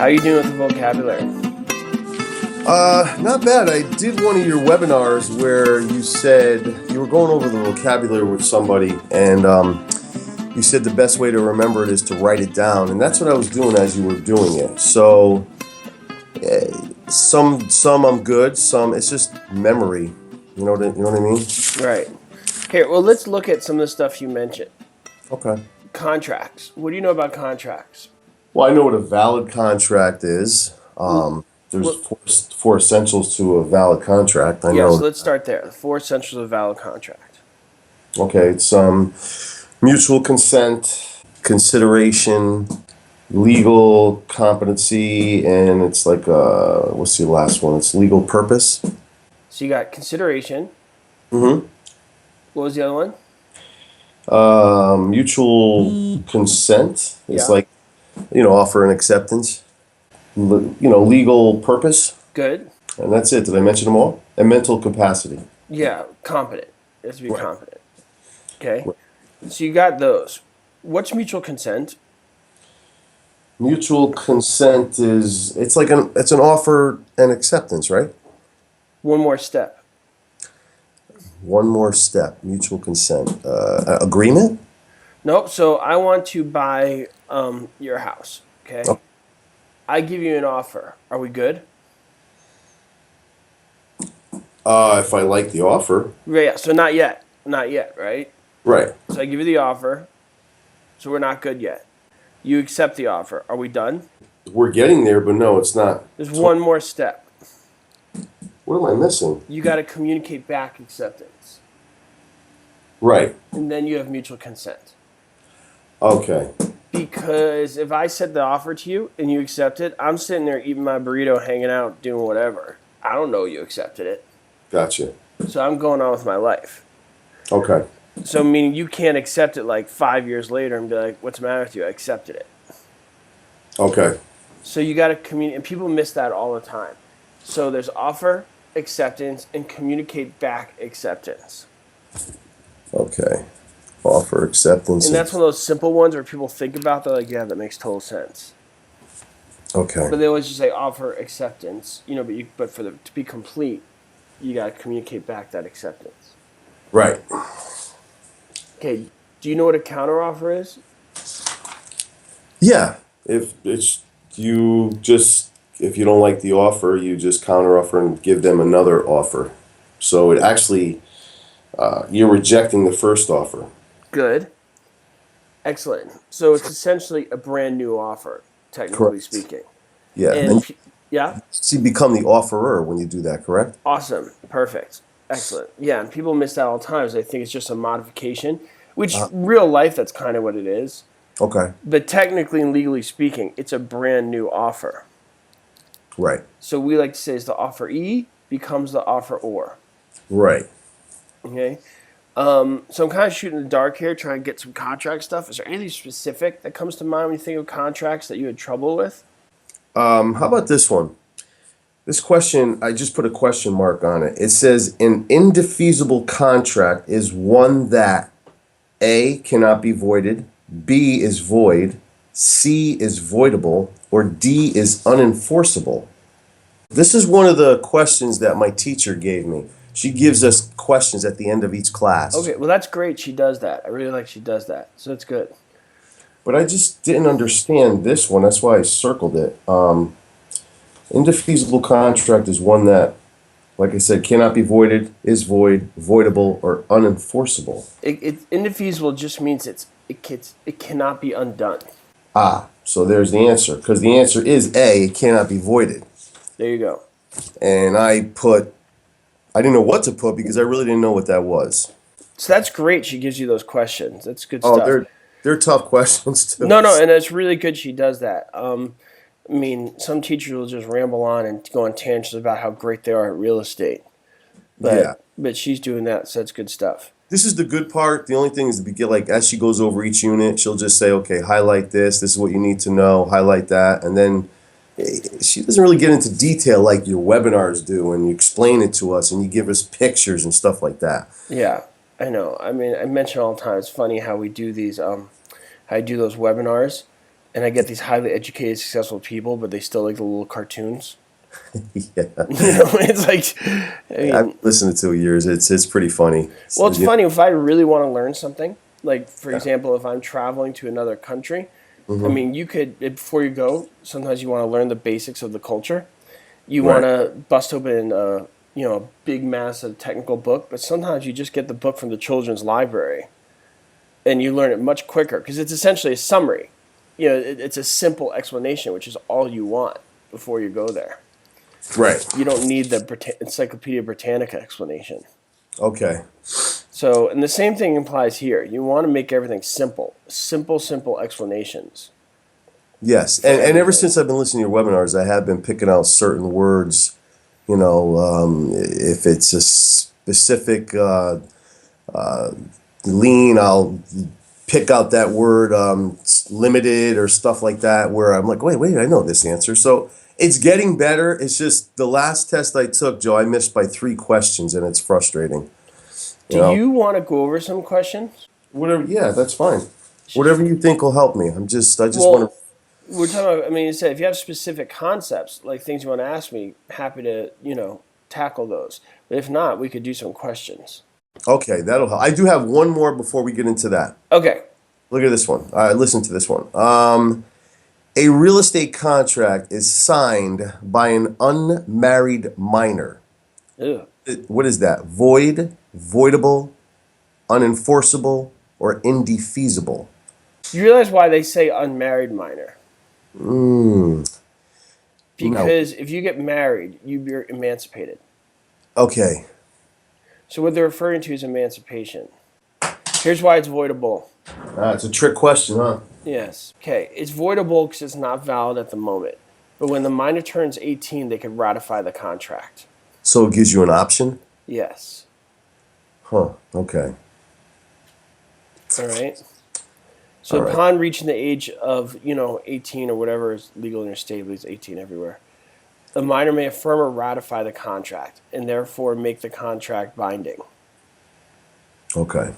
How are you doing with the vocabulary? Not bad. I did one of your webinars where you said you were going over the vocabulary with somebody, and you said the best way to remember it is to write it down, and that's what I was doing as you were doing it. So some I'm good, some it's just memory. You know what I mean? Right. Here, well, let's look at some of the stuff you mentioned. Okay. Contracts. What do you know about contracts? Well, I know what a valid contract is. There's four essentials to a valid contract. I know. Yes, let's start there. The 4 essentials of a valid contract. Okay, it's mutual consent, consideration, legal competency, and it's like what's the last one? It's legal purpose. So you got consideration. Mm-hmm. What was the other one? Mutual consent. It's Yeah. like, offer and acceptance. Legal purpose. Good. And that's it. Did I mention them all? And mental capacity. Yeah, competent. It has to be Right. competent. Okay. So you got those. What's mutual consent? Mutual consent is it's an offer and acceptance, right? One more step. One more step. Mutual consent. Agreement? Nope. So I want to buy your house. Okay. Oh. I give you an offer. Are we good? If I like the offer. Yeah. So not yet. Not yet, right? Right. So I give you the offer. So we're not good yet. You accept the offer. Are we done? We're getting there, but no, it's not. There's one more step. What am I missing? You got to communicate back acceptance. Right. And then you have mutual consent. Okay. Because if I said the offer to you and you accept it, I'm sitting there eating my burrito, hanging out, doing whatever. I don't know you accepted it. Gotcha. So I'm going on with my life. Okay. So meaning you can't accept it like 5 years later and be like, what's the matter with you? I accepted it. Okay. So you got to communicate. And people miss that all the time. So there's offer, acceptance, and communicate back acceptance. Okay. Offer acceptance. And that's one of those simple ones where people think about. They're like, yeah, that makes total sense. Okay. But they always just say offer acceptance, but to be complete, you got to communicate back that acceptance. Right. Okay, do you know what a counteroffer is? Yeah. If you don't like the offer, you just counteroffer and give them another offer. So it actually you're rejecting the first offer. Good. Excellent. So it's essentially a brand new offer, technically Correct. speaking. Yeah. And yeah? So you become the offerer when you do that, correct? Awesome. Perfect. Excellent. Yeah, and people miss that all the time. They think it's just a modification, which real life, that's kind of what it is. Okay. But technically and legally speaking, it's a brand new offer. Right. So we like to say is the offeree becomes the offeror. Right. Okay. So I'm kind of shooting in the dark here, trying to get some contract stuff. Is there anything specific that comes to mind when you think of contracts that you had trouble with? How about this one? This question, I just put a question mark on it. It says an indefeasible contract is one that A, cannot be voided, B, is void, C, is voidable, or D, is unenforceable. This is one of the questions that my teacher gave me. She gives us questions at the end of each class. Okay, well, that's great. She does that. I really like she does that. So that's good. But I just didn't understand this one. That's why I circled it. Indefeasible contract is one that, like I said, cannot be voided, is void, voidable, or unenforceable. Indefeasible just means it cannot be undone. So there's the answer. Because the answer is A, it cannot be voided. There you go. And I didn't know what to put because I really didn't know what that was. So that's great. She gives you those questions. That's good stuff. Oh, they're tough questions too. No, and it's really good she does that. Some teachers will just ramble on and go on tangents about how great they are at real estate. But she's doing that, so that's good stuff. This is the good part. The only thing is as she goes over each unit, she'll just say, okay, highlight this. This is what you need to know. Highlight that. And then she doesn't really get into detail like your webinars do, and you explain it to us and you give us pictures and stuff like that. Yeah, I know. I mention all the time. It's funny how we do these, how I do those webinars. and I get these highly educated, successful people, but they still like the little cartoons. Yeah. It's like, I I've mean, listened to it years. It's pretty funny. well, it's Yeah. funny if I really want to learn something. Like, for Yeah. example, if I'm traveling to another country, I Mm-hmm. mean, you could before you go. Sometimes you want to learn the basics of the culture. You want Right. to bust open a big, massive technical book, but sometimes you just get the book from the children's library, and you learn it much quicker because it's essentially a summary. It's a simple explanation, which is all you want before you go there. Right. You don't need the Encyclopedia Britannica explanation. Okay. So, and the same thing applies here. You want to make everything simple. Simple explanations. Yes. And ever since I've been listening to your webinars, I have been picking out certain words. If it's a specific lean, I'll pick out that word limited or stuff like that, where I'm like, wait, I know this answer. So it's getting better. It's just the last test I took, Joe, I missed by 3 questions, and it's frustrating. Do you want to go over some questions? Whatever. Yeah, that's fine. Whatever you think will help me. I just want to. We're talking about, I mean, you said if you have specific concepts, like things you want to ask me, happy to, tackle those. But if not, we could do some questions. Okay, that'll help. I do have one more before we get into that. Okay. Look at this one. All right, listen to this one. A real estate contract is signed by an unmarried minor. Ew. What is that? Void, voidable, unenforceable, or indefeasible? You realize why they say unmarried minor? No. Because if you get married, you're emancipated. Okay. So what they're referring to is emancipation. Here's why it's voidable. It's a trick question, huh? Yes. Okay. It's voidable because it's not valid at the moment. But when the minor turns 18, they can ratify the contract. So it gives you an option? Yes. Huh. Okay. All right. So All right. upon reaching the age of, 18 or whatever is legal in your state, but it's 18 everywhere, the minor may affirm or ratify the contract and therefore make the contract binding. Okay.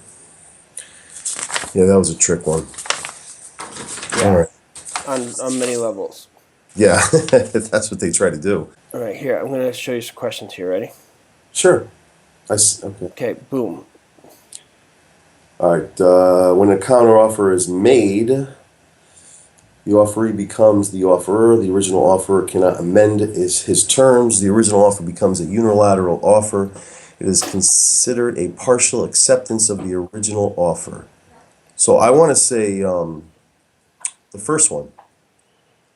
Yeah, that was a trick one. Yeah. All right. On many levels. Yeah, that's what they try to do. All right, here, I'm going to show you some questions here. Ready? Sure. Okay. Okay, boom. All right. When a counteroffer is made, the offeree becomes the offerer. The original offerer cannot amend his terms. The original offer becomes a unilateral offer. It is considered a partial acceptance of the original offer. So I want to say the first one.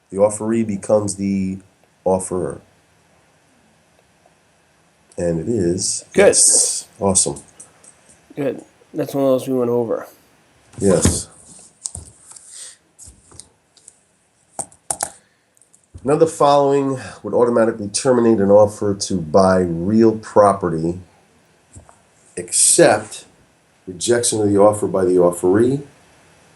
The offeree becomes the offerer. And it is. Good. Yes. Awesome. Good. That's one of those we went over. Yes. None of the following would automatically terminate an offer to buy real property except rejection of the offer by the offeree,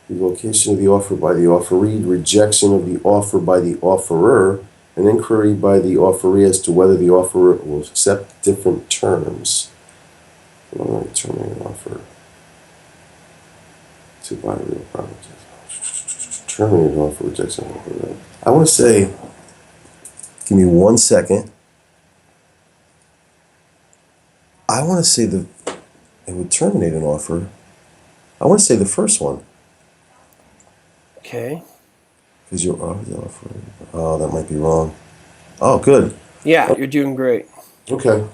revocation of the offer by the offeree, rejection of the offer by the offerer, an inquiry by the offeree as to whether the offerer will accept different terms. Terminate an offer to buy real property. Terminate an offer, rejection of the offer. I want to say, give me 1 second. I want to say it would terminate an offer. I want to say the first one. Okay. Because you're offering. Oh, that might be wrong. Oh, good. Yeah, you're doing great. Okay.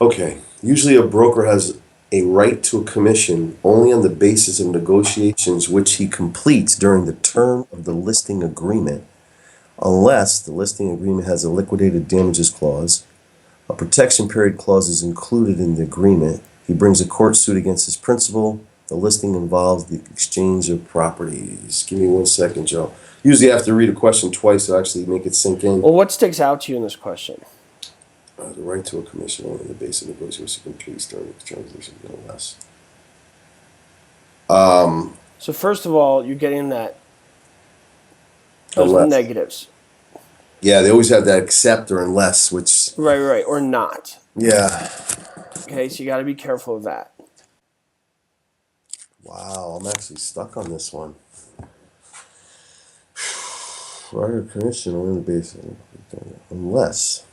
Okay. Usually a broker has a right to a commission only on the basis of negotiations which he completes during the term of the listing agreement, unless the listing agreement has a liquidated damages clause. A protection period clause is included in the agreement. He brings a court suit against his principal. The listing involves the exchange of properties. Give me 1 second, Joe. Usually I have to read a question twice to actually make it sink in. Well, what sticks out to you in this question? The right to a commission only on the basis of negotiation completes during the transition, no less. So first of all, you're getting that those Unless. negatives. Yeah, they always have that except or unless, which. Right, or not. Yeah. Okay, so you got to be careful of that. Wow, I'm actually stuck on this one. Right or commission on the basis unless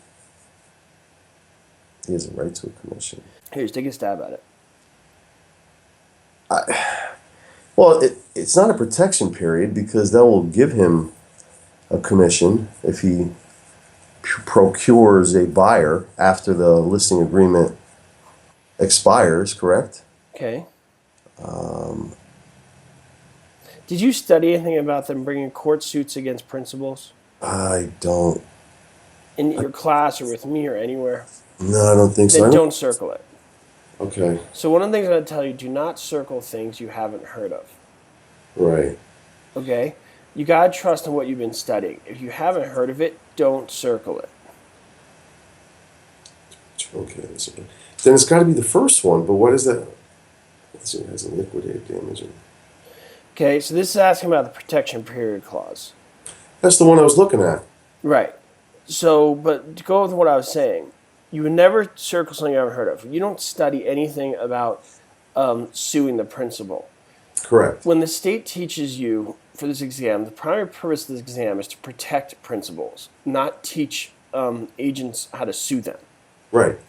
he has a right to a commission. Here's take a stab at it. Well, it's not a protection period because that will give him a commission if he procures a buyer after the listing agreement expires, correct? Okay. Did you study anything about them bringing court suits against principals I don't. in your class or with me or anywhere? No, I don't think so. Then don't circle it. Okay, So one of the things I'm going to tell you, do not circle things you haven't heard of. right. Okay? You got to trust in what you've been studying. If you haven't heard of it, don't circle it. Okay, then it's got to be the first one. But what is that? Let's see, it has a liquidated damage. Okay, so this is asking about the protection period clause. That's the one I was looking at. Right. So, but to go with what I was saying, you would never circle something you haven't heard of. You don't study anything about suing the principal. Correct. When the state teaches you for this exam, the primary purpose of this exam is to protect principals, not teach agents how to sue them. Right.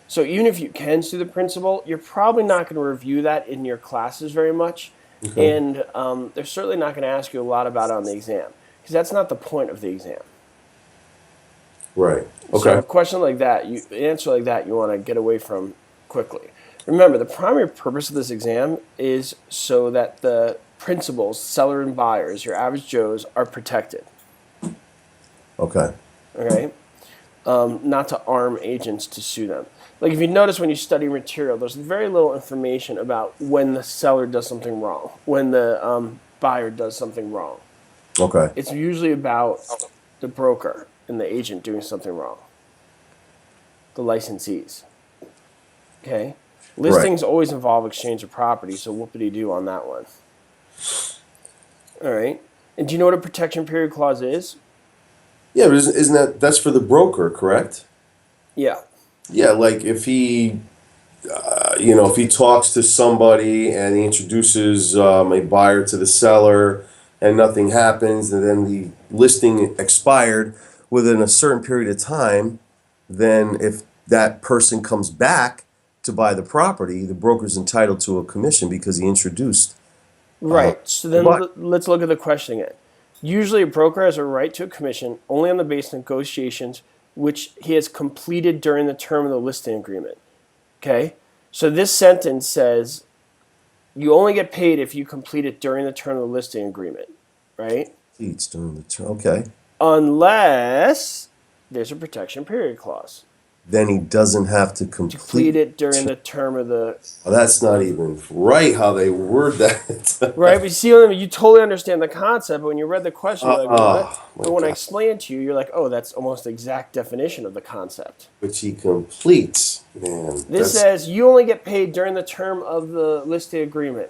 So even if you can sue the principal, you're probably not going to review that in your classes very much. Okay. And they're certainly not going to ask you a lot about it on the exam, because that's not the point of the exam. Right. So Okay. a question like that, an answer like that, you want to get away from quickly. Remember, the primary purpose of this exam is so that the principals, seller and buyers, your average Joes, are protected. Okay. Okay? Not to arm agents to sue them. Like if you notice when you study material, there's very little information about when the seller does something wrong, when the buyer does something wrong. Okay. It's usually about the broker and the agent doing something wrong. The licensees. Okay? Listings always involve exchange of property, so whoopity-doo on that one. All right. And do you know what a protection period clause is? Yeah, but isn't that's for the broker, correct? Yeah. Yeah, like if he, if he talks to somebody and he introduces a buyer to the seller and nothing happens, and then the listing expired within a certain period of time, then if that person comes back to buy the property, the broker's entitled to a commission because he introduced. Right. So then But let's look at the question again. Usually a broker has a right to a commission only on the basis of negotiations which he has completed during the term of the listing agreement. Okay? So this sentence says you only get paid if you complete it during the term of the listing agreement, right? it's during the term. Okay. Unless there's a protection period clause. Then he doesn't have to Complete it during the term of the... Oh, that's not even right how they word that. Right, but you see, you totally understand the concept, but when you read the question, you're like, what? But when I explain it to you, you're like, oh, that's almost the exact definition of the concept. Which he completes. Man. This says you only get paid during the term of the listing agreement.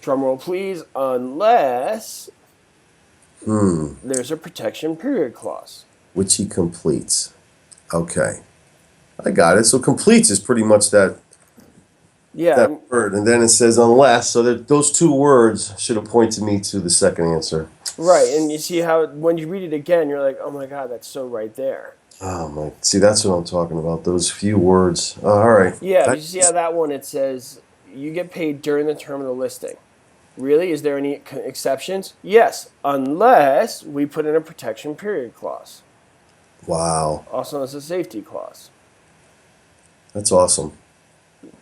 Drum roll, please, unless there's a protection period clause. Which he completes. Okay. I got it. So completes is pretty much that Yeah, word. And then it says unless. So that those two words should have pointed me to the second answer. right. And you see how when you read it again, you're like, oh my God, that's so right there. Oh my. See, that's what I'm talking about. Those few words. All right. Yeah, but you see how that one, it says you get paid during the term of the listing. Really? Is there any exceptions? Yes, unless we put in a protection period clause, Wow. also known as a safety clause. That's awesome.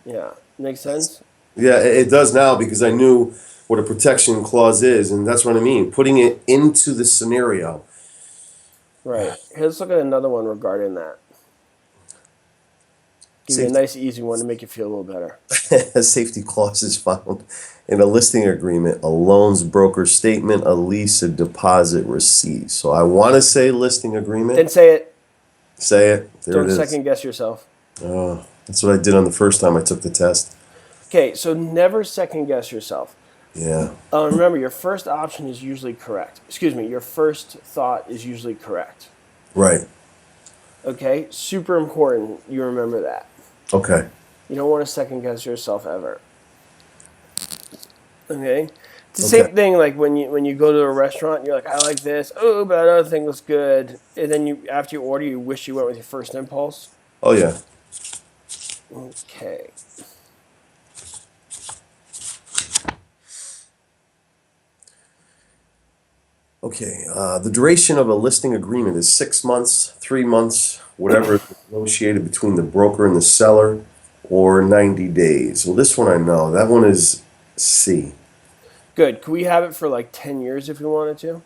Yeah, makes sense? Yeah, it does now because I knew what a protection clause is, and that's what I mean. Putting it into the scenario. Right. Here, let's look at another one regarding that. Give you a Safety. nice, easy one to make you feel a little better. A safety clause is found in a listing agreement, a loans broker statement, a lease, a deposit receipt. So I want to say listing agreement. Then say it. Say it. There Don't it is. second guess yourself. Oh, that's what I did on the first time I took the test. Okay, so never second guess yourself. Yeah. Remember, your first option is usually correct. Excuse me, your first thought is usually correct. Right. Okay? Super important you remember that. Okay. You don't want to second guess yourself ever. Okay. It's the Okay. same thing like when you go to a restaurant, you're like, I like this. Oh, but that other thing looks good. And then you after you order, you wish you went with your first impulse. Oh yeah. Okay. Okay. The duration of a listing agreement is 6 months, 3 months, whatever is negotiated between the broker and the seller, or 90 days. Well, this one I know. That one is C. Good. Could we have it for like 10 years if we wanted to?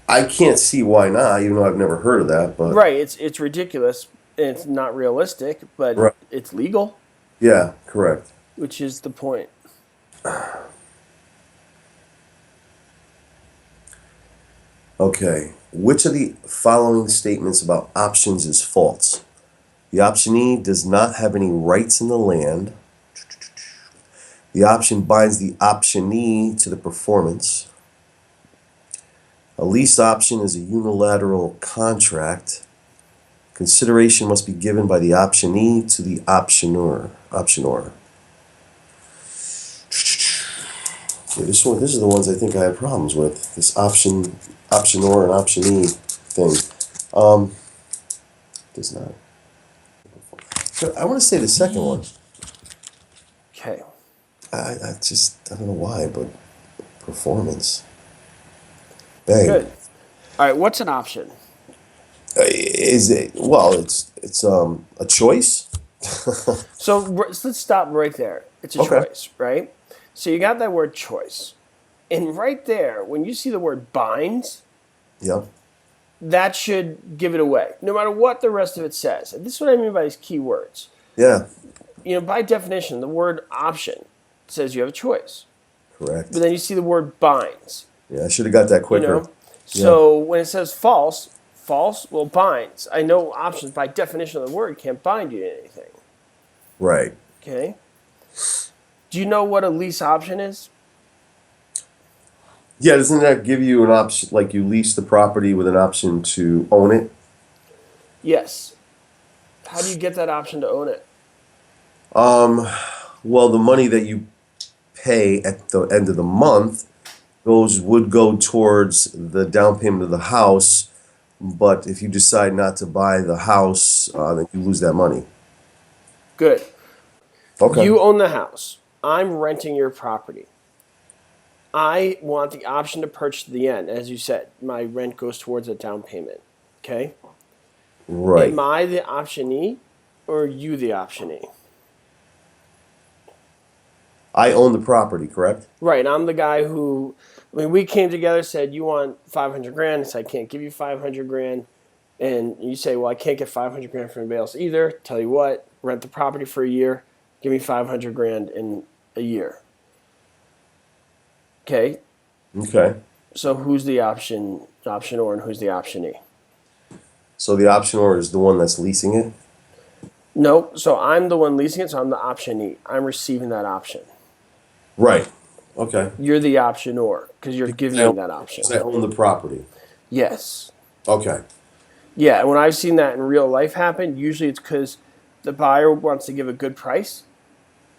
I can't see why not, even though I've never heard of that, but Right. It's ridiculous. And it's not realistic, but right. it's legal, Yeah, correct. which is the point. Okay. Which of the following statements about options is false? The optionee does not have any rights in the land. The option binds the optionee to the performance. A lease option is a unilateral contract. Consideration must be given by the optionee to the optionor. Okay, this is the ones I think I had problems with. This optionor and optionee thing. Does not. I want to say the second one. Okay. I don't know why, but performance. Bang. Good. All right. What's an option? Is it, well, it's a choice. So let's stop right there. It's a Okay. choice, right? So you got that word choice. And right there, when you see the word binds, Yeah. that should give it away, no matter what the rest of it says. And this is what I mean by these key words. Yeah. By definition, the word option says you have a choice. Correct. But then you see the word binds, Yeah, I should have got that quicker. So when it says false, well, binds. I know options by definition of the word can't bind you to anything. Right. Okay? Do you know what a lease option is? Yeah, doesn't that give you an option, like you lease the property with an option to own it? Yes. How do you get that option to own it? Well, the money that you pay at the end of the month would go towards the down payment of the house, but if you decide not to buy the house, then you lose that money. Good. Okay. You own the house. I'm renting your property. I want the option to purchase at the end. As you said, my rent goes towards a down payment. Okay? Right. Am I the optionee or are you the optionee? I own the property, correct? Right. I'm the guy who, we came together, said, you want 500 grand. I said, I can't give you 500 grand. And you say, well, I can't get 500 grand from anybody else either. Tell you what, rent the property for a year. Give me 500 grand in a year. Okay. Okay. So who's the optionor and who's the optionee? So the optionor is the one that's leasing it? No, so I'm the one leasing it, so I'm the optionee. I'm receiving that option. Right. Okay. You're the optionor because you're giving me that option. Because I own the property. Yes. Okay. Yeah, and when I've seen that in real life happen, usually it's because the buyer wants to give a good price,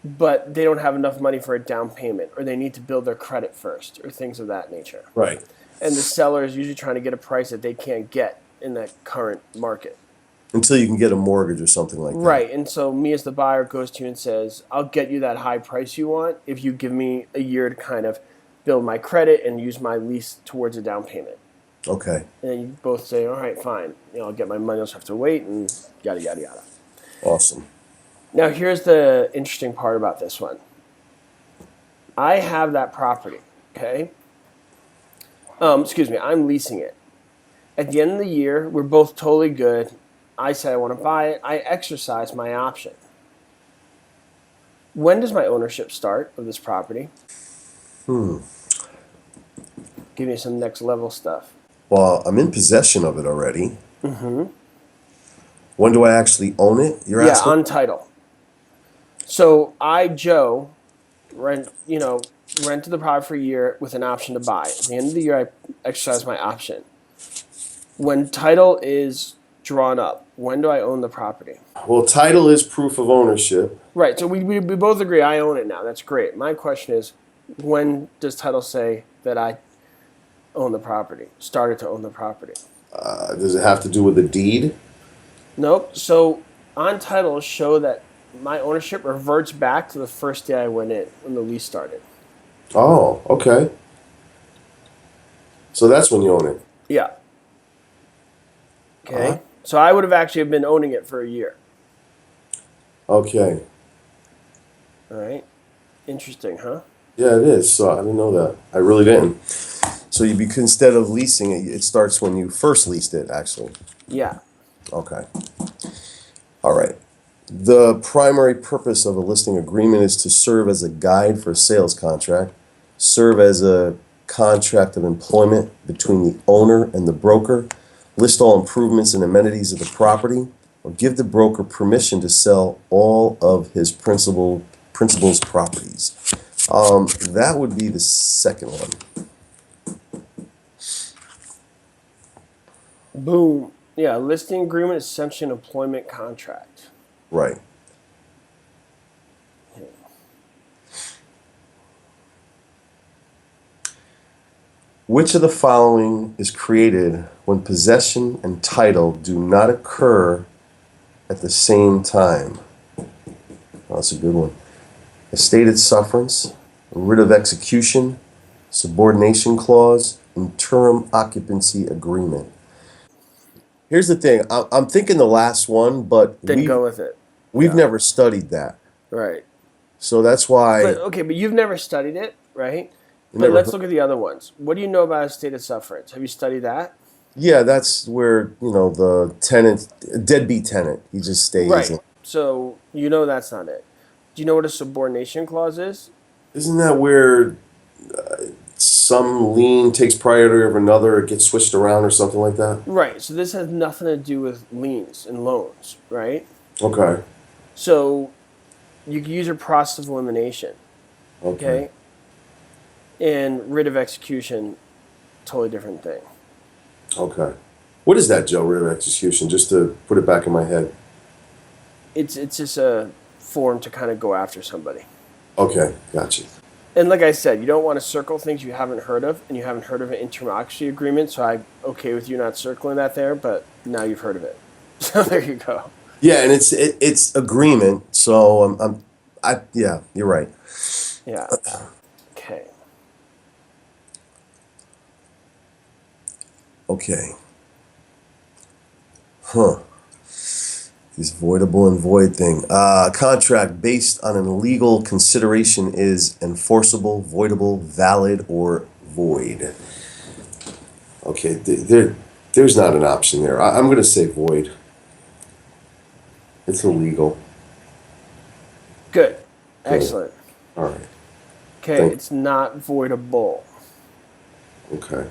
but they don't have enough money for a down payment, or they need to build their credit first, or things of that nature. Right. And the seller is usually trying to get a price that they can't get in the current market. Until you can get a mortgage or something like that. Right, and so me as the buyer goes to you and says, I'll get you that high price you want if you give me a year to kind of build my credit and use my lease towards a down payment. Okay. And then you both say, all right, fine. I'll get my money, I'll just have to wait, and yada, yada, yada. Awesome. Now, here's the interesting part about this one. I have that property, okay? I'm leasing it. At the end of the year, we're both totally good. I said I want to buy it. I exercise my option. When does my ownership start of this property? Give me some next level stuff. Well, I'm in possession of it already. Mm-hmm. When do I actually own it? You're asking? Yeah, on title. So I, Joe, rented the property for a year with an option to buy. At the end of the year, I exercise my option. When title is drawn up, when do I own the property? Well, title is proof of ownership. Right, so we both agree I own it now. That's great. My question is, When does title say that I own the property, started to own the property? Does it have to do with the deed? Nope. So on title show that my ownership reverts back to the first day I went in when the lease started. Oh, okay. So that's when you own it. Yeah. Uh-huh. Okay. So I would have actually been owning it for a year. Okay. All right. Interesting, huh? Yeah, it is. So I didn't know that. I really didn't. So instead of leasing it, it starts when you first leased it, actually. Yeah. Okay. All right. The primary purpose of a listing agreement is to serve as a guide for a sales contract, serve as a contract of employment between the owner and the broker, list all improvements and amenities of the property, or give the broker permission to sell all of his principal's properties. That would be the second one. Boom. Yeah. Listing agreement is essentially an employment contract. Right. Which of the following is created when possession and title do not occur at the same time? Well, that's a good one. Estated sufferance, writ of execution, subordination clause, interim occupancy agreement. Here's the thing. I'm thinking the last one, but Then go with it. we've Yeah. never studied that. Right. So that's why But okay, but you've never studied it, right? But never let's heard- look at the other ones. What do you know about estated sufferance? Have you studied that? yeah, that's where, the tenant, deadbeat tenant, he just stays. Right. So you know that's not it. Do you know what a subordination clause is? Isn't that where some lien takes priority over another, it gets switched around or something like that? Right. So this has nothing to do with liens and loans, right? Okay. So you can use your process of elimination, okay? And writ of execution, totally different thing. Okay. What is that, Joe, writ of execution? Just to put it back in my head. It's just a form to kind of go after somebody. Okay, gotcha. And like I said, you don't want to circle things you haven't heard of, and you haven't heard of an interim occupancy agreement, so I'm okay with you not circling that there, but now you've heard of it. So there you go. Yeah, and it's agreement, so yeah, you're right. Yeah. Okay. Okay. Huh. This voidable and void thing. Contract based on an illegal consideration is enforceable, voidable, valid, or void. Okay, there's not an option there. I'm going to say void. It's illegal. Good. Excellent. All right. Okay, Thank- it's not voidable. Okay.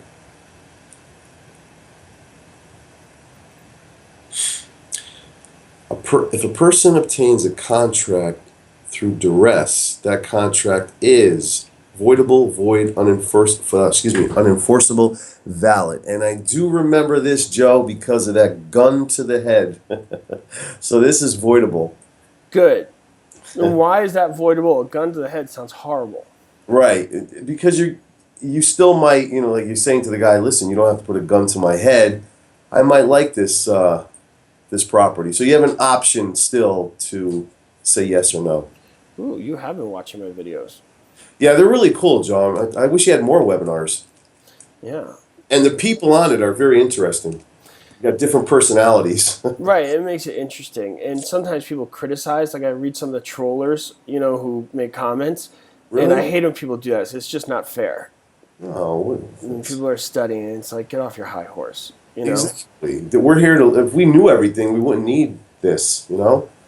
If a person obtains a contract through duress, that contract is voidable, void, unenforceable, valid. And I do remember this, Joe, because of that gun to the head. So this is voidable. Good. And why is that voidable? A gun to the head sounds horrible. Right. Because you still might, like you're saying to the guy, listen, you don't have to put a gun to my head. I might like this property. So you have an option still to say yes or no. Ooh, you have been watching my videos. Yeah, they're really cool, John. I wish you had more webinars. Yeah. And the people on it are very interesting. You got different personalities. Right, it makes it interesting. And sometimes people criticize, like I read some of the trollers, who make comments. And I Really? hate when people do that. It's just not fair. Oh, When people are studying, and it's like, get off your high horse, exactly. We're here if we knew everything, we wouldn't need this,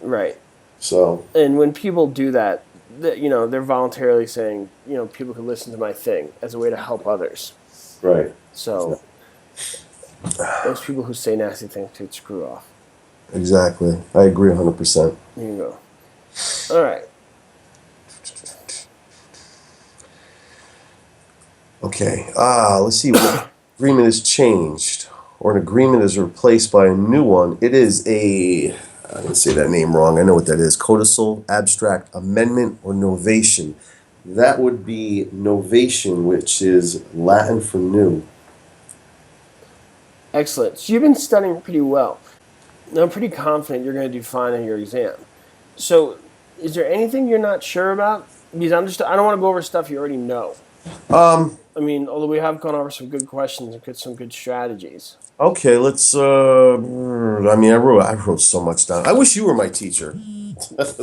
Right. So, And when people do that, they're voluntarily saying, people can listen to my thing as a way to help others. right. So those people who say nasty things could screw off. Exactly. I agree 100%. There you go. All right. Okay. Let's see. What agreement is changed or an agreement is replaced by a new one. It is I didn't say that name wrong. I know what that is. Codicil, abstract, amendment, or novation. That would be novation, which is Latin for new. Excellent. So you've been studying pretty well. Now, I'm pretty confident you're going to do fine on your exam. So, is there anything you're not sure about? Because I don't want to go over stuff you already know. Um, I mean, although we have gone over some good questions and some good strategies. okay, let's I mean I wrote so much down. I wish you were my teacher.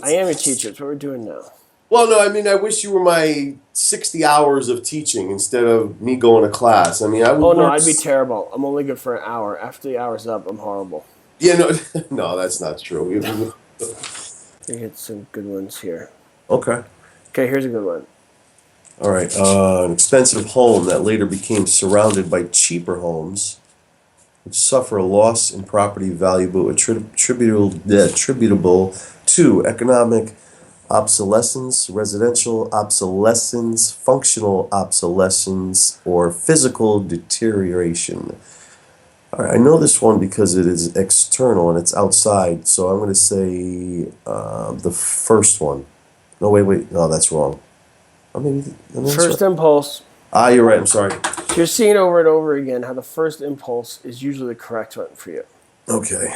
I am a teacher. It's what we're doing now. Well, no, I mean I wish you were my 60 hours of teaching instead of me going to class. I mean, I would Oh no, work I'd be terrible. I'm only good for an hour. After the hour's up, I'm horrible. Yeah, no, no, that's not true. We get some good ones here. Okay. Okay, here's a good one. All right. An expensive home that later became surrounded by cheaper homes, which suffer a loss in property value attributable to economic obsolescence, residential obsolescence, functional obsolescence, or physical deterioration. All right, I know this one because it is external and it's outside, so I'm going to say the first one. No, wait. No, that's wrong. Oh, maybe that's First right. impulse. You're right. I'm sorry. You're seeing over and over again how the first impulse is usually the correct one for you. Okay.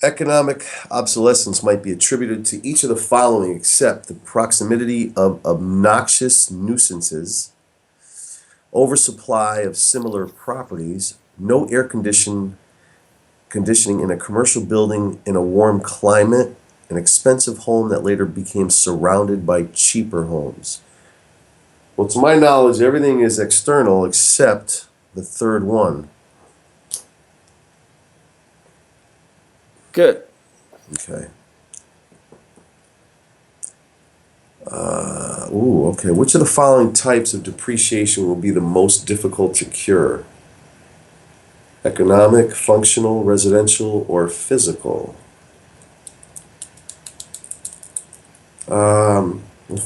Economic obsolescence might be attributed to each of the following except the proximity of obnoxious nuisances, oversupply of similar properties, no conditioning in a commercial building in a warm climate, an expensive home that later became surrounded by cheaper homes. Well, to my knowledge, everything is external except the third one. Good. Okay. Okay. Which of the following types of depreciation will be the most difficult to cure? Economic, functional, residential, or physical?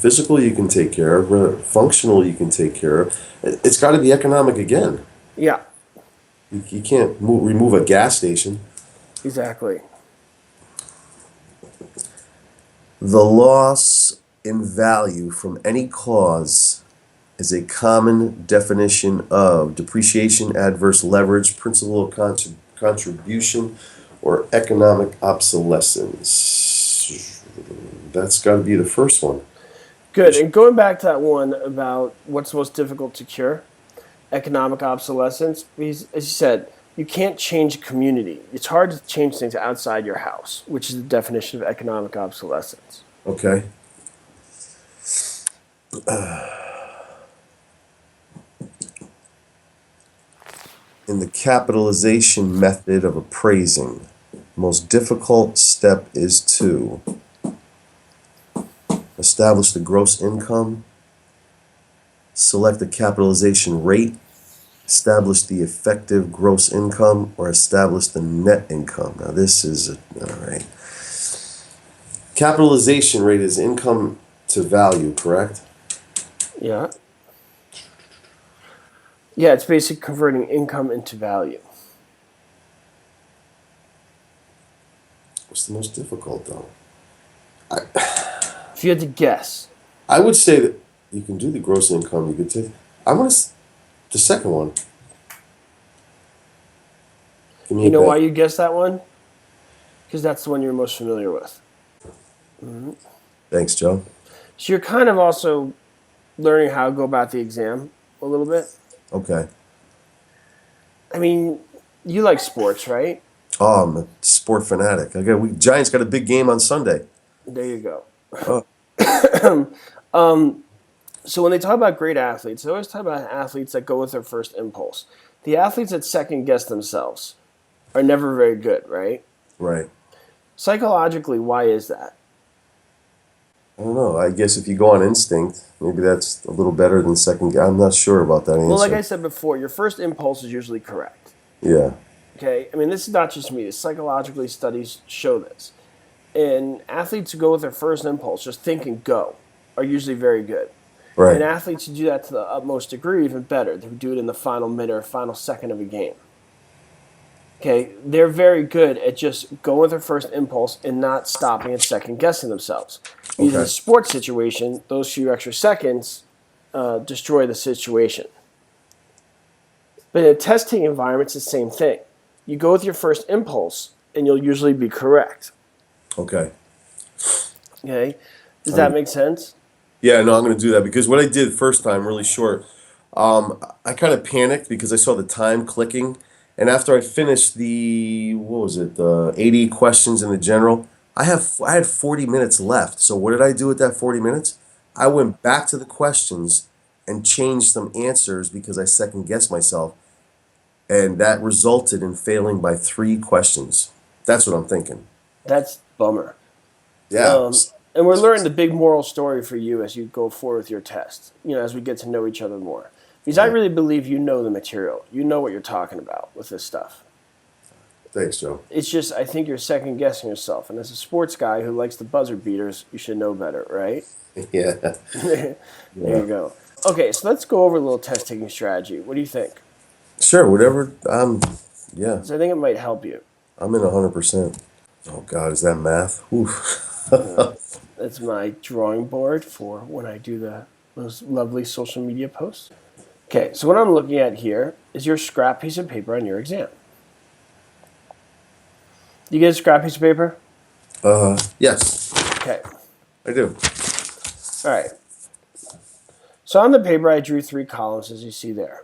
Physical you can take care of. Functional you can take care of. It's got to be economic again. Yeah, You can't remove a gas station. exactly. The loss in value from any cause is a common definition of depreciation, adverse leverage, principal contribution, or economic obsolescence. That's got to be the first one. Good. And going back to that one about what's most difficult to cure, economic obsolescence, because as you said, you can't change a community. It's hard to change things outside your house, which is the definition of economic obsolescence. Okay. In the capitalization method of appraising, the most difficult step is to establish the gross income, select the capitalization rate, establish the effective gross income, or establish the net income. Now this is, all right. Capitalization rate is income to value, correct? Yeah. Yeah, it's basically converting income into value. What's the most difficult though? If you had to guess, I would say that you can do the gross income. You could take. I'm gonna the second one. Give me you a know bet. why you guessed that one? Because that's the one you're most familiar with. Thanks, Joe. So you're kind of also learning how to go about the exam a little bit. Okay. I mean, you like sports, right? Oh, I'm a sport fanatic. Giants got a big game on Sunday. There you go. Oh. So when they talk about great athletes, they always talk about athletes that go with their first impulse. The athletes that second guess themselves are never very good, right? Right. Psychologically, why is that? I don't know. I guess if you go on instinct, maybe that's a little better than second. I'm not sure about that answer. Well, like I said before, your first impulse is usually correct. Yeah. Okay? I mean, this is not just me. Psychologically, studies show this. And athletes who go with their first impulse, just think and go, are usually very good. Right. And athletes who do that to the utmost degree, even better. They do it in the final minute or final second of a game. Okay, they're very good at just going with their first impulse and not stopping and second guessing themselves. Because in a Okay. sports situation, those few extra seconds destroy the situation. But in a testing environment, it's the same thing. You go with your first impulse, and you'll usually be correct. Okay. Okay, does I'm that gonna, make sense? yeah, no, I'm going to do that because what I did first time, really short, I kind of panicked because I saw the time clicking. And after I finished the, what was it, the 80 questions in the general, I had 40 minutes left. So what did I do with that 40 minutes? I went back to the questions and changed some answers because I second guessed myself. And that resulted in failing by 3 questions. That's what I'm thinking. That's bummer. Yeah. And we're learning the big moral story for you as you go forward with your test. As we get to know each other more, because I Yeah. really believe you know the material. You know what you're talking about with this stuff. Thanks, Joe. It's just I think you're second guessing yourself. And as a sports guy who likes the buzzer beaters, you should know better, right? Yeah. There Yeah. you go. Okay, so let's go over a little test taking strategy. What do you think? Sure, whatever. Yeah, So I think it might help you. I'm in 100%. Oh God, is that math? Oof. That's my drawing board for when I do those lovely social media posts. Okay, so what I'm looking at here is your scrap piece of paper on your exam. You get a scrap piece of paper? Yes, Okay, I do. all right. So on the paper, I drew 3 columns, as you see there.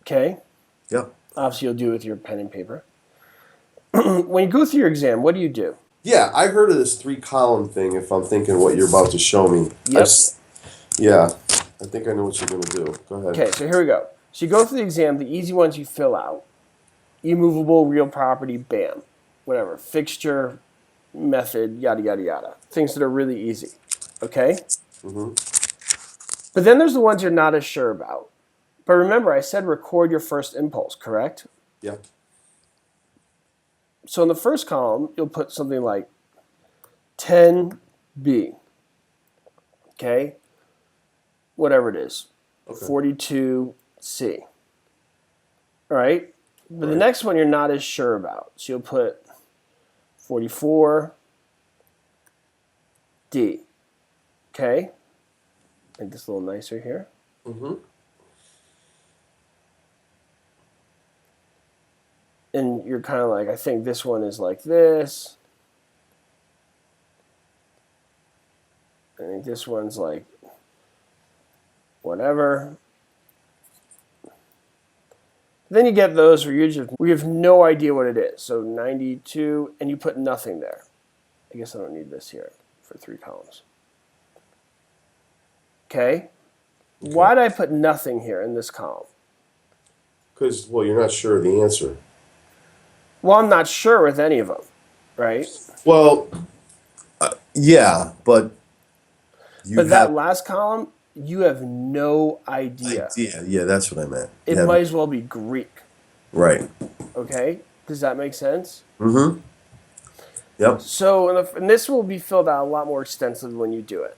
Okay, Yeah. obviously you'll do it with your pen and paper. When you go through your exam, what do you do? Yeah, I heard of this 3-column thing. If I'm thinking what you're about to show me, Yep. yeah, I think I know what you're gonna do. Go ahead. Okay, so here we go. So you go through the exam, the easy ones you fill out. Immovable, real property, bam. Whatever. Fixture, method, yada, yada, yada. Things that are really easy. Okay? Mm-hmm. But then there's the ones you're not as sure about. But remember, I said record your first impulse, correct? Yeah. So in the first column, you'll put something like 10B. Okay? Whatever it is. Okay. 42C. All right? But the Right. next one you're not as sure about. So you'll put 44D. Okay? Make this a little nicer here. Mm-hmm. And you're kind of like, I think this one is like this. I think this one's like whatever. Then you get those where we have no idea what it is. So 92, and you put nothing there. I guess I don't need this here for 3 columns. Okay? Why did I put nothing here in this column? Because, well, you're not sure of the answer. Well, I'm not sure with any of them, right? Well, yeah, but you But that have last column, you have no idea. idea. Yeah, that's what I meant. It Yeah, might as well be Greek, right. okay? Does that make sense? Mm-hmm. Yep. So, and this will be filled out a lot more extensively when you do it.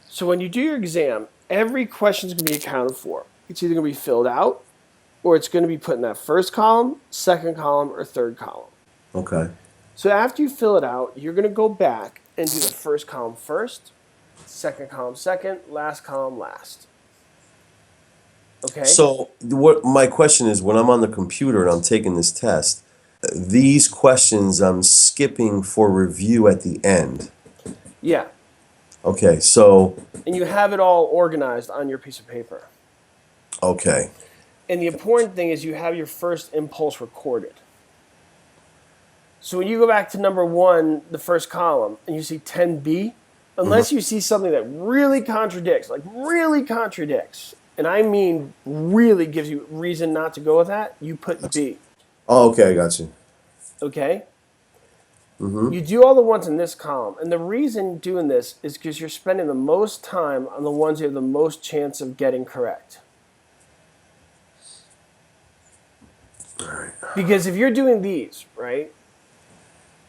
So when you do your exam, every question is going to be accounted for. It's either going to be filled out, or it's going to be put in that first column, second column, or third column. Okay. So after you fill it out, you're going to go back and do the first column first, second column second, last column last. Okay? So what my question is, when I'm on the computer and I'm taking this test, these questions I'm skipping for review at the end. Yeah. Okay, so And you have it all organized on your piece of paper. okay. And the important thing is you have your first impulse recorded. So when you go back to number 1, the first column, and you see 10B, unless you see something that really contradicts, and I mean really gives you reason not to go with that, you put B. Oh, okay, I got you. Okay? You do all the ones in this column. And the reason doing this is because you're spending the most time on the ones you have the most chance of getting correct. All right. Because if you're doing these, right,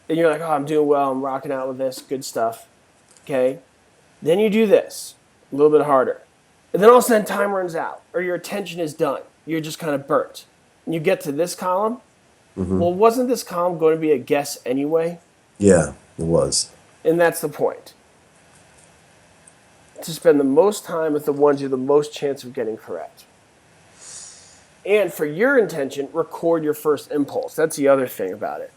and you're like, oh, I'm doing well, I'm rocking out with this, good stuff, okay? Then you do this, a little bit harder. And then all of a sudden time runs out, or your attention is done. You're just kind of burnt. and you get to this column, well, wasn't this column going to be a guess anyway? Yeah, it was. And that's the point. To spend the most time with the ones you have the most chance of getting correct. And for your intention, record your first impulse. That's the other thing about it.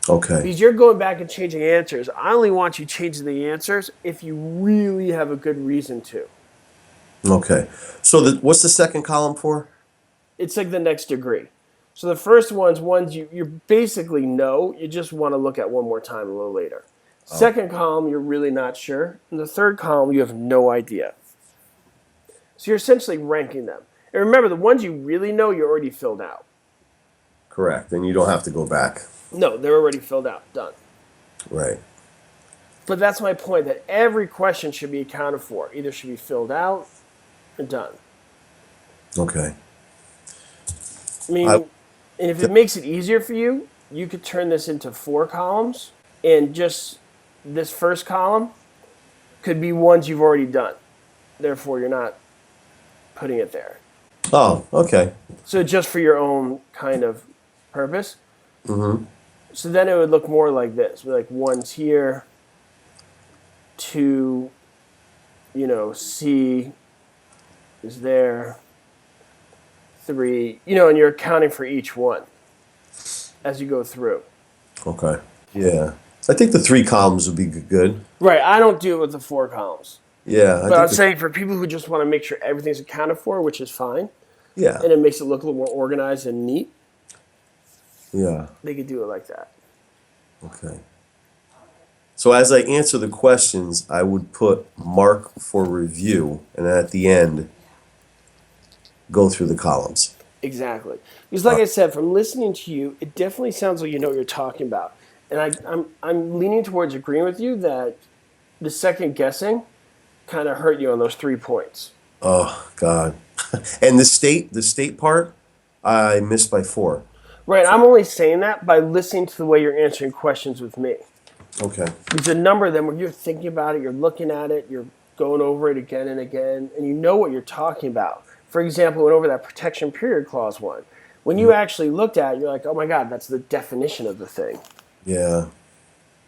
Okay. Because you're going back and changing answers. I only want you changing the answers if you really have a good reason to. Okay. So what's the second column for? It's like the next degree. So the first one's ones you basically know. You just want to look at one more time a little later. Second column, you're really not sure. And the third column, you have no idea. So you're essentially ranking them. And remember, the ones you really know, you're already filled out. Correct. And you don't have to go back. No, they're already filled out. Done. Right. But that's my point, that every question should be accounted for. Either should be filled out or done. Okay. I mean, and if it makes it easier for you, you could turn this into 4 columns, and just this first column could be ones you've already done. Therefore, you're not putting it there. Oh, okay. So just for your own kind of purpose. So then it would look more like this. Like 1's here, 2, C is there, 3, and you're accounting for each one as you go through. Okay. Yeah. I think the 3 columns would be good. Right. I don't do it with the 4 columns. Yeah. But I'm saying for people who just want to make sure everything's accounted for, which is fine, Yeah. and it makes it look a little more organized and neat, Yeah. they could do it like that. Okay. So as I answer the questions, I would put mark for review, and then at the end, go through the columns. Exactly. Because like I said, from listening to you, it definitely sounds like you know what you're talking about. And I'm leaning towards agreeing with you that the second guessing kind of hurt you on those 3 points. Oh God. And the state part, I missed by 4. Right. I'm only saying that by listening to the way you're answering questions with me. Okay. There's a number of them where you're thinking about it, you're looking at it, you're going over it again and again, and you know what you're talking about. For example, we went over that protection period clause one. When you actually looked at it, you're like, oh my God, that's the definition of the thing. Yeah.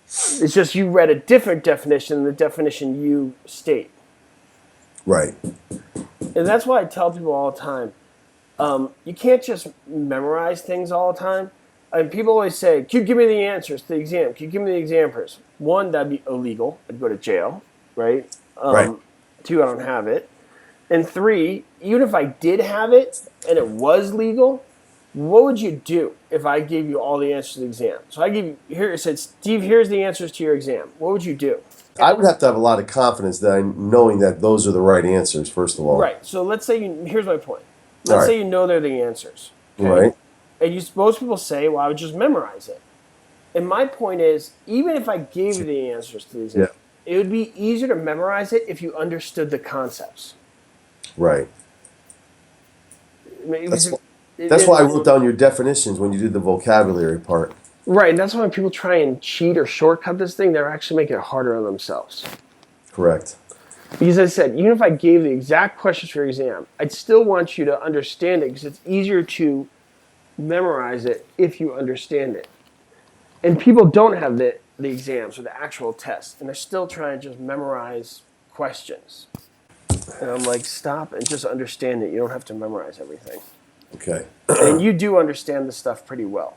It's just you read a different definition than the definition you state. Right. And that's why I tell people all the time, you can't just memorize things all the time. And people always say, "Can you give me the answers to the exam? Can you give me the examples?" 1, that'd be illegal. I'd go to jail, right? Right. 2, I don't have it. And 3, even if I did have it and it was legal, what would you do if I gave you all the answers to the exam? So I give you, here it said, Steve, here's the answers to your exam. What would you do? I would have to have a lot of confidence that knowing that those are the right answers, first of all. Right. So let's say here's my point. Let's say you know they're the answers. Okay? Right. And most people say, well, I would just memorize it. And my point is, even if I gave you the answers to the exam, it would be easier to memorize it if you understood the concepts. Right. That's why I wrote down your definitions when you did the vocabulary part. Right, and that's why when people try and cheat or shortcut this thing, they're actually making it harder on themselves. Correct. Because as I said, even if I gave the exact questions for your exam, I'd still want you to understand it because it's easier to memorize it if you understand it. And people don't have the exams or the actual tests, and they're still trying to just memorize questions. And I'm like, stop and just understand it. You don't have to memorize everything. Okay. And you do understand the stuff pretty well.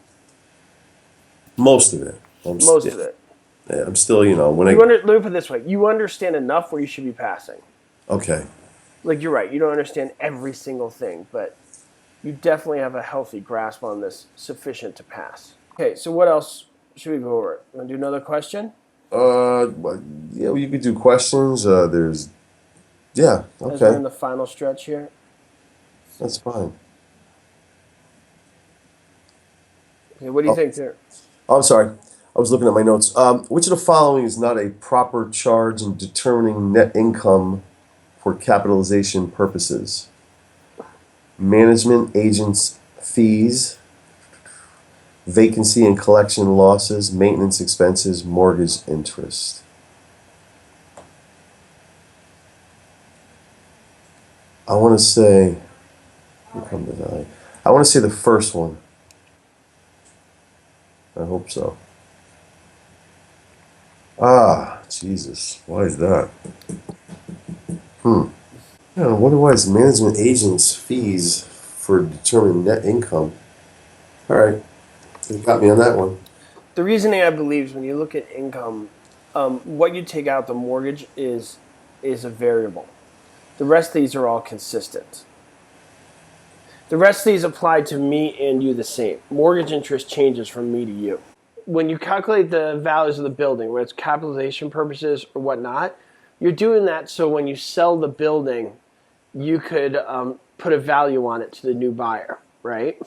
Most of it. Most of it. Yeah, I'm still, when let me put it this way. You understand enough where you should be passing. Okay. Like, you're right. You don't understand every single thing, but you definitely have a healthy grasp on this, sufficient to pass. Okay, so what else should we go over? Want to do another question? Yeah, you could do questions. As we're in the final stretch here. That's fine. Okay, what do you think there? Oh, I'm sorry. I was looking at my notes. Which of the following is not a proper charge in determining net income for capitalization purposes? Management agents' fees, vacancy and collection losses, maintenance expenses, mortgage interest. I want to say, I want to say the first one. I hope so. Ah, Jesus. Why is that? I don't know. What is management agents' fees for determining net income? All right. You got me on that one. The reasoning, I believe, is when you look at income, what you take out the mortgage is a variable. The rest of these are all consistent. The rest of these apply to me and you the same. Mortgage interest changes from me to you. When you calculate the values of the building, whether it's capitalization purposes or whatnot, you're doing that so when you sell the building, you could put a value on it to the new buyer, right?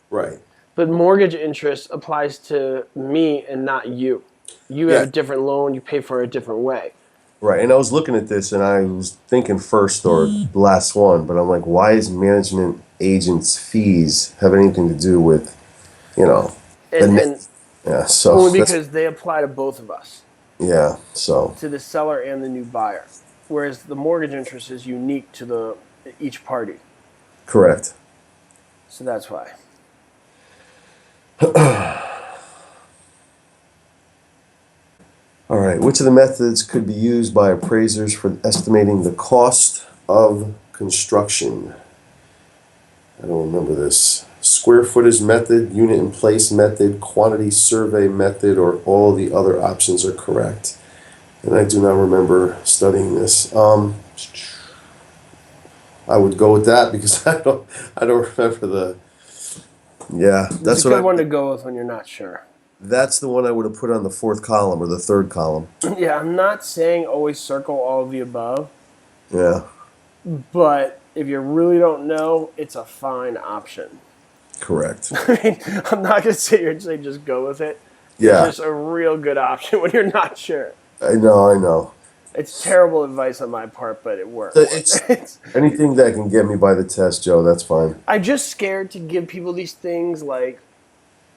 Right. But mortgage interest applies to me and not you. You have Yeah. a different loan, you pay for it a different way. Right. And I was looking at this and I was thinking first or the last one, but I'm like, why is management agents' fees have anything to do with, the net? And Yeah. So only that's, because they apply to both of us, yeah. So, to the seller and the new buyer. Whereas the mortgage interest is unique to each party. correct. So that's why. All right. Which of the methods could be used by appraisers for estimating the cost of construction? I don't remember this. Square footage method, unit in place method, quantity survey method, or all the other options are correct. And I do not remember studying this. I would go with that because I don't remember the. Yeah, It's a good one to go with when you're not sure. that's the one I would have put on the fourth column or the third column. Yeah, I'm not saying always circle all of the above, Yeah, but if you really don't know, it's a fine option. correct. I mean, I'm not going to sit here and say just go with it. It's Yeah, just a real good option when you're not sure. I know. It's terrible advice on my part, but it works. It's anything that can get me by the test, Joe. That's fine. I'm just scared to give people these things. Like,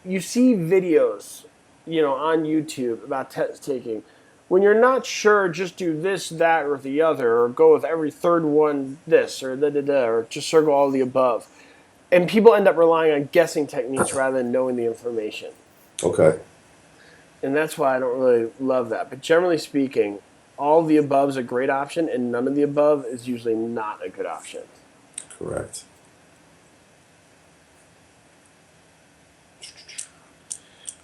you see videos, on YouTube about test taking. When you're not sure, just do this, that, or the other, or go with every third one this, or da-da-da, or just circle all the above. And people end up relying on guessing techniques rather than knowing the information. Okay. And that's why I don't really love that. But generally speaking, all of the above is a great option, and none of the above is usually not a good option. Correct.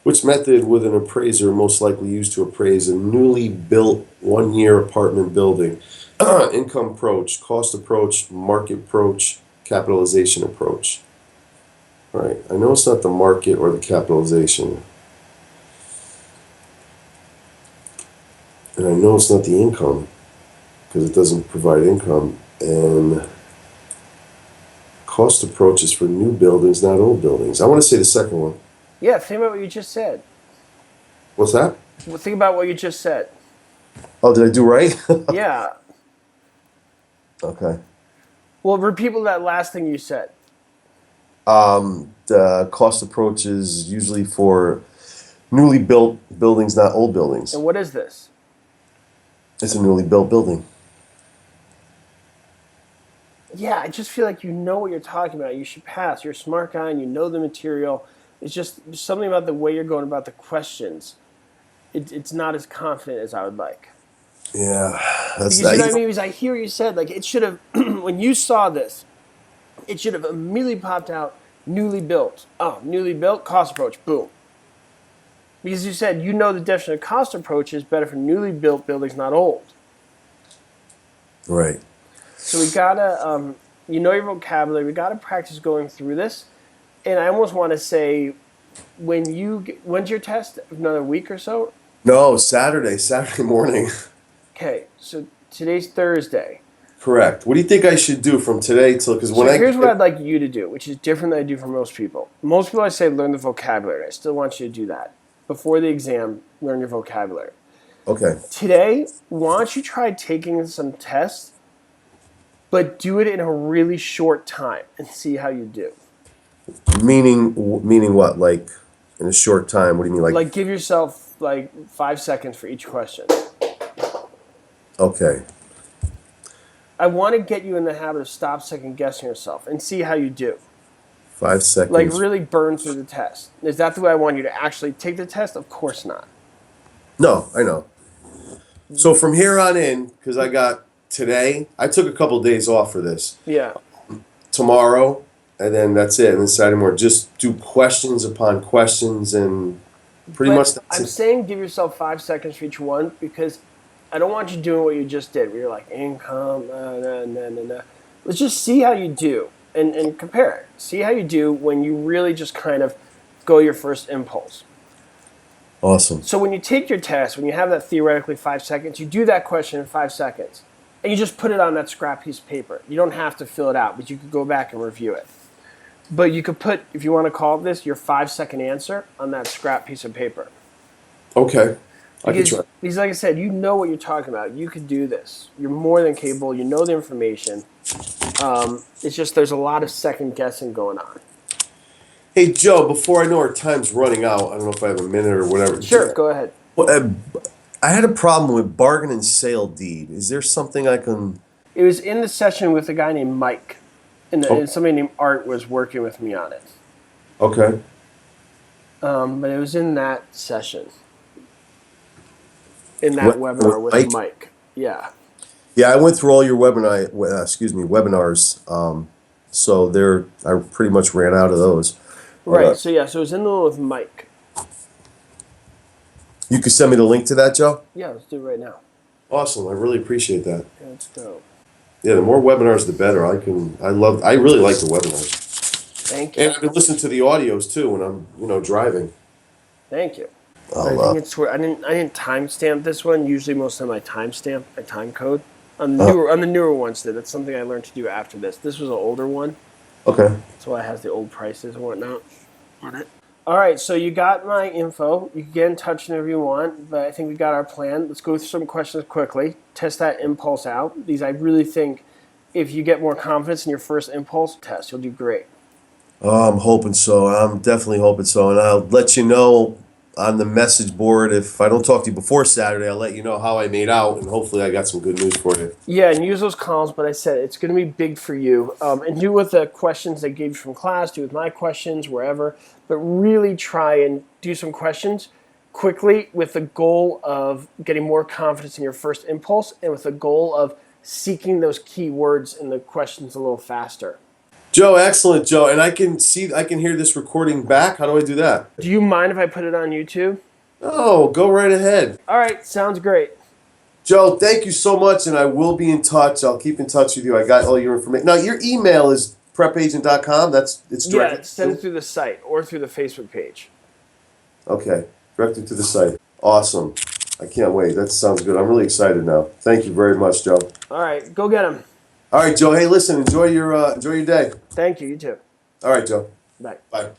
Which method would an appraiser most likely use to appraise a newly built one-year apartment building? Income approach, cost approach, market approach, capitalization approach. All right. I know it's not the market or the capitalization. And I know it's not the income because it doesn't provide income. And cost approach is for new buildings, not old buildings. I want to say the second one. Yeah, think about what you just said. What's that? Well, think about what you just said. Oh, did I do right? Yeah. Okay. Well, repeat that last thing you said. The cost approach is usually for newly built buildings, not old buildings. And what is this? It's a newly built building. Yeah, I just feel like you know what you're talking about. You should pass. You're a smart guy and you know the material. It's just something about the way you're going about the questions. It's not as confident as I would like. Yeah, that's Because you know what I mean? Because I hear you said, like, it should have, when you saw this, it should have immediately popped out, newly built. Oh, newly built, cost approach, boom. Because you said you know the definition of cost approach is better for newly built buildings, not old. right. So we gotta, your vocabulary. We gotta practice going through this. And I almost want to say, when's your test? Another week or so? No, Saturday morning. Okay, so today's Thursday. Correct. What do you think I should do from today till? Because when Here's what I'd like you to do, which is different than I do for most people. Most people I say learn the vocabulary. I still want you to do that. Before the exam, learn your vocabulary. Okay. Today, why don't you try taking some tests, but do it in a really short time and see how you do. Meaning what? Like in a short time? What do you mean? Like give yourself like 5 seconds for each question. Okay. I want to get you in the habit of stop second guessing yourself and see how you do. 5 Like seconds. really burn through the test. Is that the way I want you to actually take the test? Of course not. No, I know. So from here on in, because I got today, I took a couple days off for this. Yeah. Tomorrow, and then that's it. And then Saturday morning, just do questions upon questions, and pretty But much that's I'm it. saying give yourself 5 seconds for each one because I don't want you doing what you just did where you're like income, nah. Let's just see how you do and compare it. See how you do when you really just kind of go your first impulse. Awesome. So when you take your test, when you have that theoretically 5 seconds, you do that question in 5 seconds. And you just put it on that scrap piece of paper. You don't have to fill it out, but you could go back and review it. But you could put, if you want to call this, your 5-second answer on that scrap piece of paper. Okay. I can Because, try. because like I said, you know what you're talking about. You could do this. You're more than capable. You know the information. It's just there's a lot of second guessing going on. Hey, Joe, before I know our time's running out, I don't know if I have a minute or whatever. Sure, go ahead. I had a problem with bargain and sale deed. Is there something I can... It was in the session with a guy named Mike. And somebody named Art was working with me on it. Okay. But it was in that session. In that webinar with Mike. Yeah. Yeah, I went through all your webinars. So I pretty much ran out of those. Right. So it was in the one with Mike. You could send me the link to that, Joe? Yeah, let's do it right now. Awesome. I really appreciate that. Yeah, let's go. Yeah, the more webinars, the better. I really like the webinars. Thank you. And I can listen to the audios too when I'm, driving. Thank you. I think it's where I didn't timestamp this one. Usually, most of the time I timestamp, I time code. On the newer ones, that's something I learned to do after this. This was an older one. Okay. That's why it has the old prices and whatnot on it. All right, so you got my info. You can get in touch whenever you want, but I think we got our plan. Let's go through some questions quickly. Test that impulse out. I really think if you get more confidence in your first impulse test, you'll do great. Oh, I'm hoping so. I'm definitely hoping so. And I'll let you know on the message board. If I don't talk to you before Saturday, I'll let you know how I made out, and hopefully I got some good news for you. Yeah, and use those columns, but I said it's going to be big for you. And do with the questions I gave you from class, do with my questions, wherever. But really try and do some questions quickly with the goal of getting more confidence in your first impulse and with the goal of seeking those key words in the questions a little faster. Joe, excellent, Joe. And I can hear this recording back. How do I do that? Do you mind if I put it on YouTube? Oh, go right ahead. All right, sounds great. Joe, thank you so much, and I will be in touch. I'll keep in touch with you. I got all your information. Now, your email is PrepAgent.com. It's directly. Yeah, send it through the site or through the Facebook page. Okay, directly to the site. Awesome. I can't wait. That sounds good. I'm really excited now. Thank you very much, Joe. All right, go get them. All right, Joe. Hey, listen. Enjoy your day. Thank you. You too. All right, Joe. Bye. Bye.